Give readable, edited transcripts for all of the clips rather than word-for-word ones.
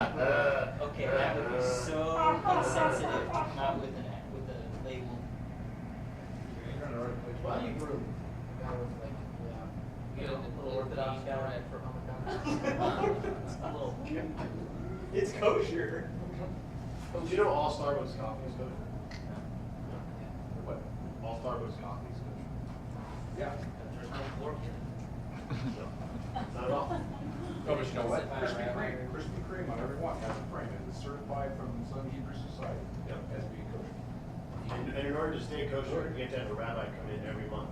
Okay, that would be so insensitive, not with a label. Why do you group? That was like, You know, a the little Orthodox guy bread. for homicide. It's a little. It's kosher. Do you know all Starbucks coffee is kosher? What? All Starbucks coffee is kosher. Yeah. There's no pork in it. Not at all. No, but you know what? Is it Krispy Kreme on every one has a frame. It's certified from Southern Hebrew Society Yep. as being kosher. And in order to stay kosher, you have to have a rabbi come in every month.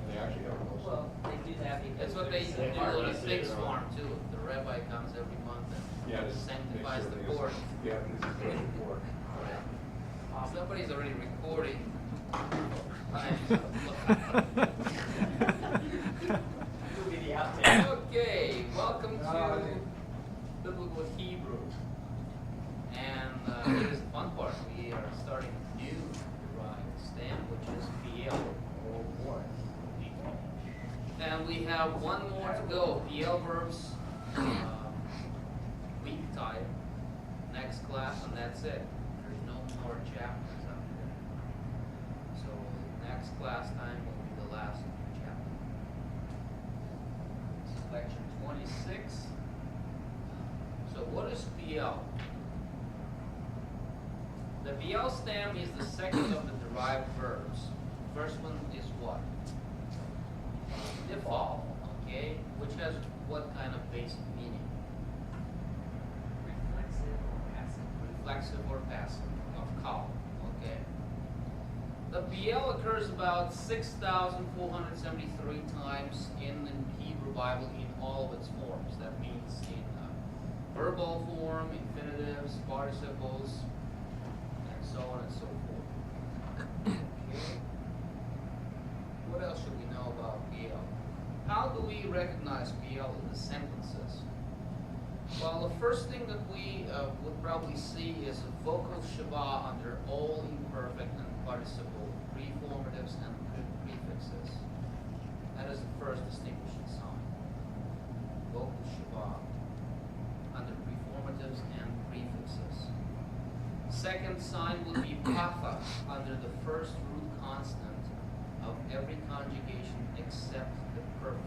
They actually have those. Well, they do that because. That's what they do They on are the figs listed farm too. The rabbi comes every month Yeah, and just sanctifies make the sure pork. Yeah, this is kosher pork. Somebody's already recording. It'll be the outtake. Okay, welcome to Biblical Hebrew. And here's the fun part. We are starting a new derived stem, which is PL. Oh boy. And we have one more to go. PL verbs, week type. Next class, and that's it. There's no more chapters up here. So next class time will be the last chapter. This is lecture 26. So what is PL? The PL stem is the second of the derived verbs. First one is what? Default, okay, which has what kind of basic meaning? Reflexive or passive of call, okay. The PL occurs about 6,473 times in the Hebrew Bible in all of its forms. That means in verbal form, infinitives, participles, and so on and so forth. Okay. What else should we know about PL? How do we recognize PL in the sentences? Well, the first thing that we would probably see is a vocal Shabbat under all imperfect and participle preformatives and prefixes. That is the first distinguishing sign. Vocal Shabbat under preformatives and prefixes. Second sign would be patha under the first root consonant of every conjugation except the perfect.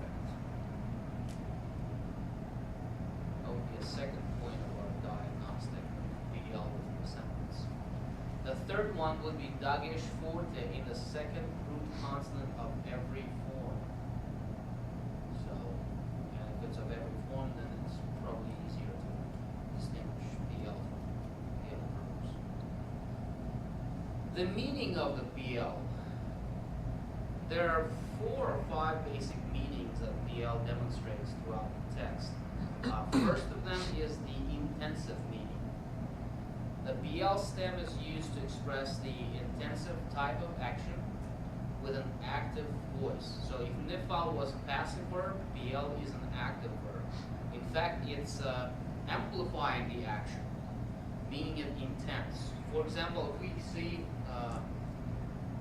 That would be a second point of our diagnostic PL within the sentence. The third one would be dagesh forte in the second root consonant of every form. So, and if it's of every form, then it's probably easier to distinguish PL from PL verbs. The meaning of the PL. There are 4 or 5 basic meanings that PL demonstrates throughout the text. First of them is the intensive meaning. The PL stem is used to express the intensive type of action with an active voice. So if nifal was a passive verb, PL is an active verb. In fact, it's amplifying the action, meaning it intense. For example, if we see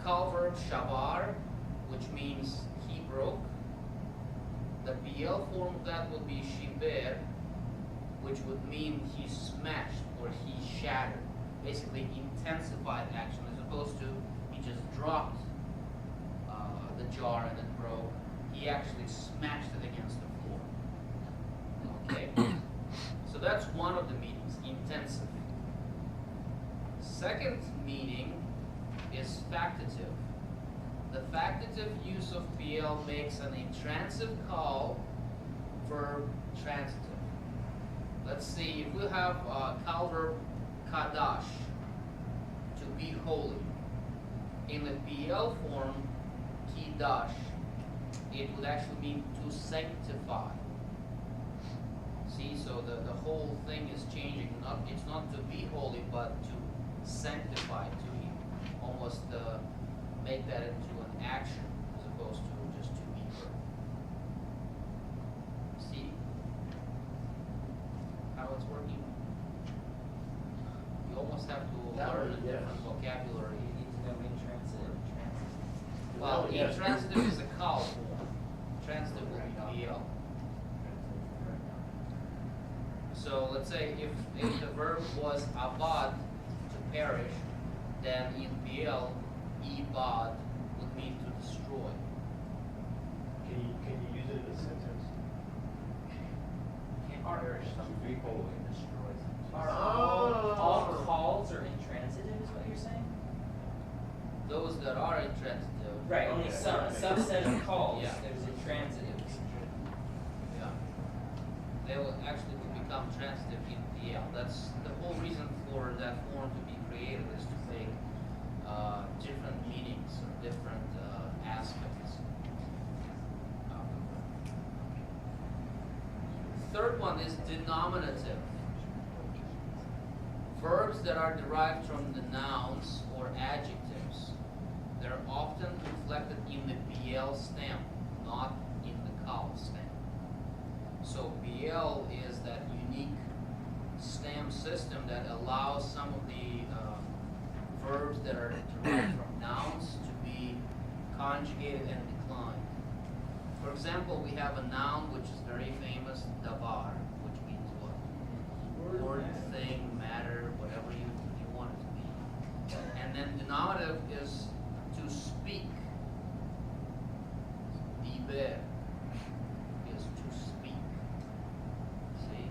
call verb shavar, which means he broke, the PL form of that would be shiber, which would mean he smashed or he shattered. Basically intensified action as opposed to he just dropped the jar and it broke. He actually smashed it against the floor. Okay? So that's one of the meanings, intensive. Second meaning is factative. The factative use of PL makes an intransitive call verb transitive. Let's see, if we have call verb kadash, to be holy. In the PL form, kidash, it would actually mean to sanctify. See, so the whole thing is changing. It's not to be holy, but to sanctify, to almost make that into an action as opposed to just to be verb. See how it's working? You almost have to learn a different vocabulary. You need to know intransitive, transitive. Well, intransitive is a call form. Transitive will be PL. So let's say if the verb was abad, to perish, then in PL, ibad would mean to destroy. Can you use it in a sentence? Can't Are- perish something. Be holy. Are Oh. all calls are intransitive is what you're saying? Those that are intransitive. Right, only Okay. some, a subset of calls, Yeah. there's intransitives. Yeah. They will actually become transitive in PL. That's the whole reason for that form to be created, is to take different meanings or different aspects. Third one is denominative. Verbs that are derived from the nouns or adjectives, they're often reflected in the BL stem, not in the CAL stem. So BL is that unique stem system that allows some of the verbs that are derived from nouns to be conjugated and declined. For example, we have a noun which is very famous, davar, which means what? Word, thing, matter, whatever you want it to be. And then denominative is to speak. Diber is to speak. See?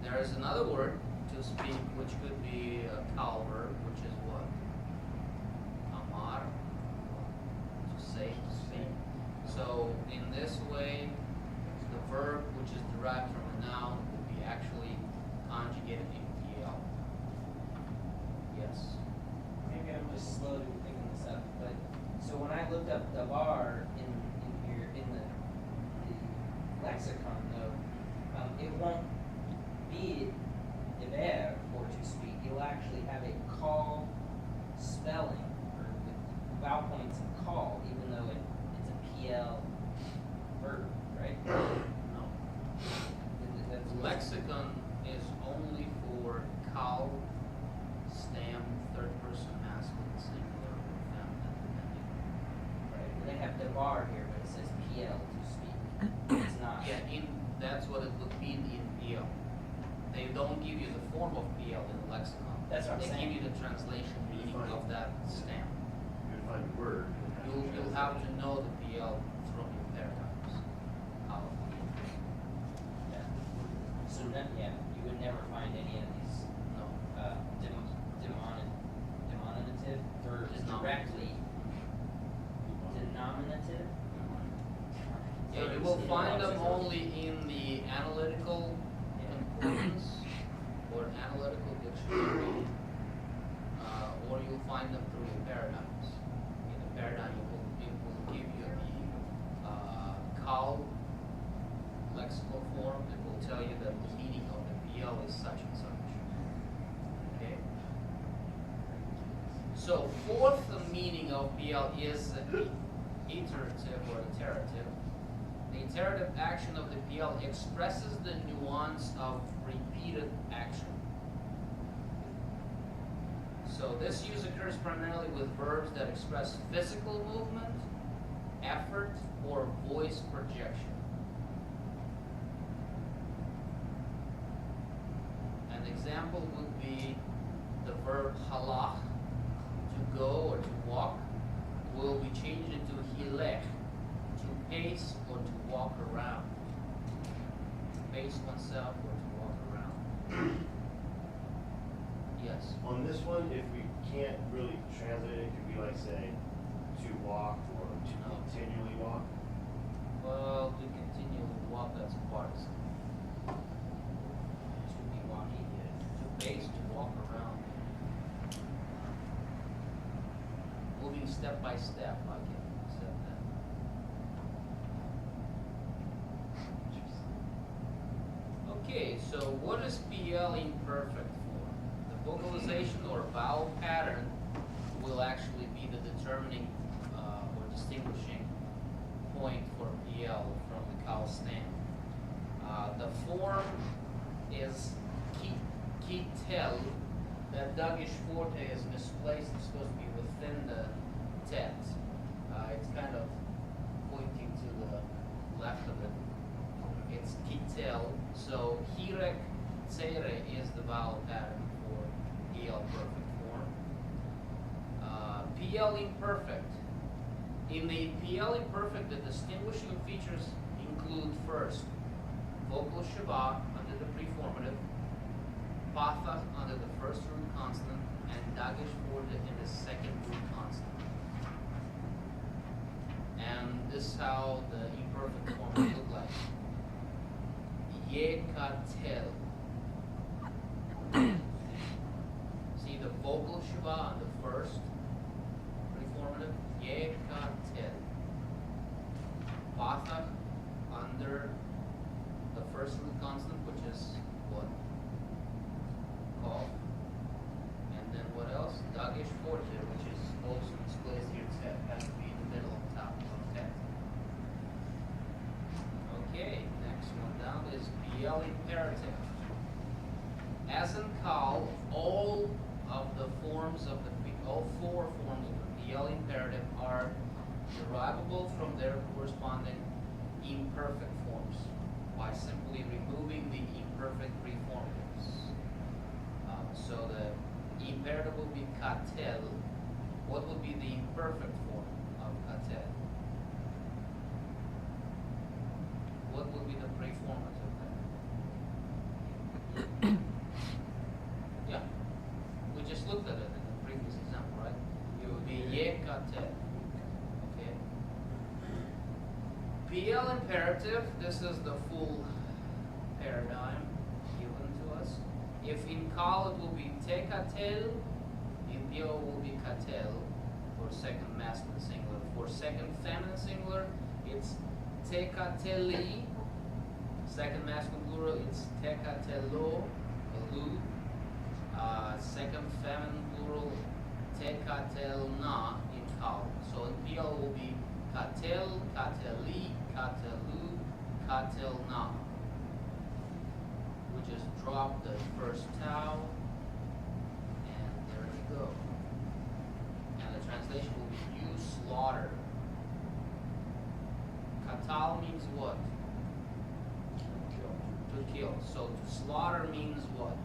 There is another word, to speak, which could be a cal verb, which is what? Amar, to say, to speak. So in this way, the verb which is derived from a noun would be actually conjugated in PL. Yes. Maybe I'm just slow to picking this up, but, so when I looked up davar in here, in the lexicon though, it won't be deber or to speak, you'll actually have a call spelling, or with vowel points of call, even though it's a PL verb, right? No. That's Lexicon is only for cal, stem, third person masculine, singular, or feminine, depending. right. They have davar here, but it says PL to speak. It's not. Yeah, that's what it would mean in PL. They don't give you the form of PL in the lexicon. That's what I'm They saying. give you the translation meaning of that stem. You would find a word. and You'll have to know the PL from your paradigms. How Yeah. So yeah, you would never find any of these no. denominative verbs directly. Denominative? Yeah, you will find them only in the analytical concordance or analytical dictionary, or you'll find them through your paradigms. In the paradigm, it will give you the CAL lexical form. It will tell you that the meaning of the PL is such and such. Okay. So fourth meaning of PL is iterative or iterative. The iterative action of the PL expresses the nuance of repeated action. So this use occurs primarily with verbs that express physical movement, effort, or voice projection. An example would be the verb halach, to go or to walk, will be changed into hilech, to pace or to walk around. To pace oneself or to walk around. Yes. On this one, if we can't really translate it, it could be like, say, to walk or to No. continually walk. Well, to continually walk, that's a partisan. To be walking. To pace, to walk around. Moving step by step, I can accept that. Okay, so what is PL imperfect for? The vocalization or vowel pattern will actually be the determining or distinguishing point for PL from the CAL stem. The form is kitel. That Duggish forte is misplaced. It's supposed to be within the tet. It's kind of pointing to the left of it. it's kitel. So hirek tsere is the vowel pattern for PL perfect form. PL imperfect. In the PL imperfect, the distinguishing features include first, vocal shaba under the preformative, pathach under the first root consonant, and dagesh forward in the second root consonant. And this is how the imperfect form would look like. Yekatel. See the vocal shaba on the first preformative. Yekatel. Pathach under the first root consonant, which is what? Call. And then what else? Dagesh forte, which is also displaced here. It has to be in the middle of top of text. Okay, next one down is PL imperative. As in Kal, all four forms of the PL imperative are derivable from their corresponding imperfect forms by simply removing the imperfect preformatives. So the imperative will be katel. What would be the imperfect form of katel? What would be the preformative there? Yeah, we just looked at it in the previous example, right? It would be yekatel. Okay. PL imperative, this is the full paradigm given to us. If in Kal it will be tekatel, in PL will be katel for second masculine singular. For second feminine singular, it's tekateli. Second masculine plural, it's tekatelo, elu. Second feminine plural, tekatelna in Kal. So in PL will be katel, kateli, katelu, katelna. We just drop the first tau, and there you go. And the translation will be you slaughter. Katal means what? To kill. So to slaughter means what?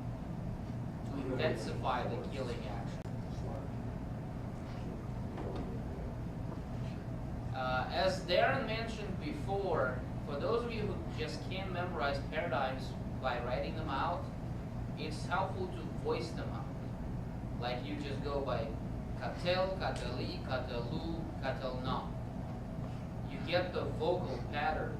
To intensify the killing action. As Darren mentioned before, for those of you who just can't memorize paradigms by writing them out, it's helpful to voice them out. Like you just go by katel, kateli, katelu, katelna. You get the vocal pattern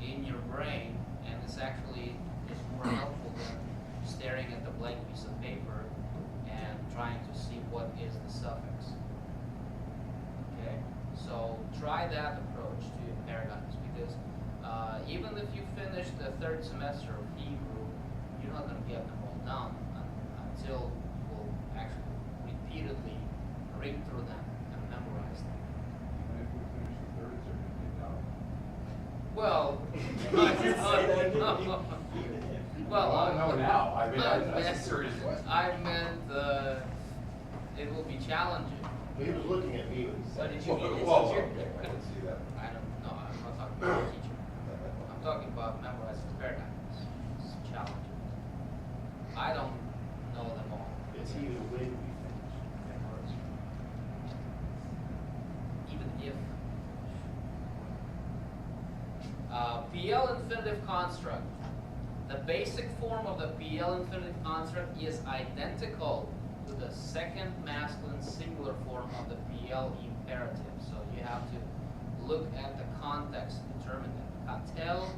in your brain, and this actually is more helpful than staring at the blank piece of paper and trying to see what is the suffix. Okay, so try that approach to your paradigms, because even if you finish the third semester of Hebrew, you're not going to get them all down until we'll actually repeatedly read through them and memorize them. Even if we finish the third, it's going to get down. Well, well, I want to know now. I mean, that's a serious question. I meant it will be challenging. He was looking at me when he What said. did you mean? Whoa, Teacher? okay, I didn't see that. I don't know. I'm not talking about a teacher. I'm talking about memorizing paradigms. It's challenging. I don't know them all. It's either way we finish. Even if. PL infinitive construct. The basic form of the PL infinitive construct is identical to the second masculine singular form of the PL imperative. So you have to look at the context to determine that. Katel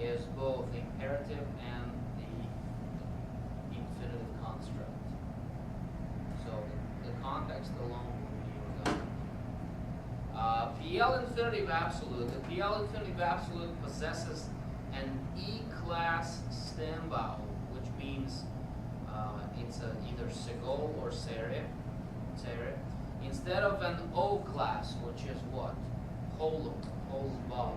is both imperative and the infinitive construct. So the context alone will be your guide. PL infinitive absolute. The PL infinitive absolute possesses an E-class stem vowel, which means it's either segol or sere, instead of an O-class, which is what? Whole vowel.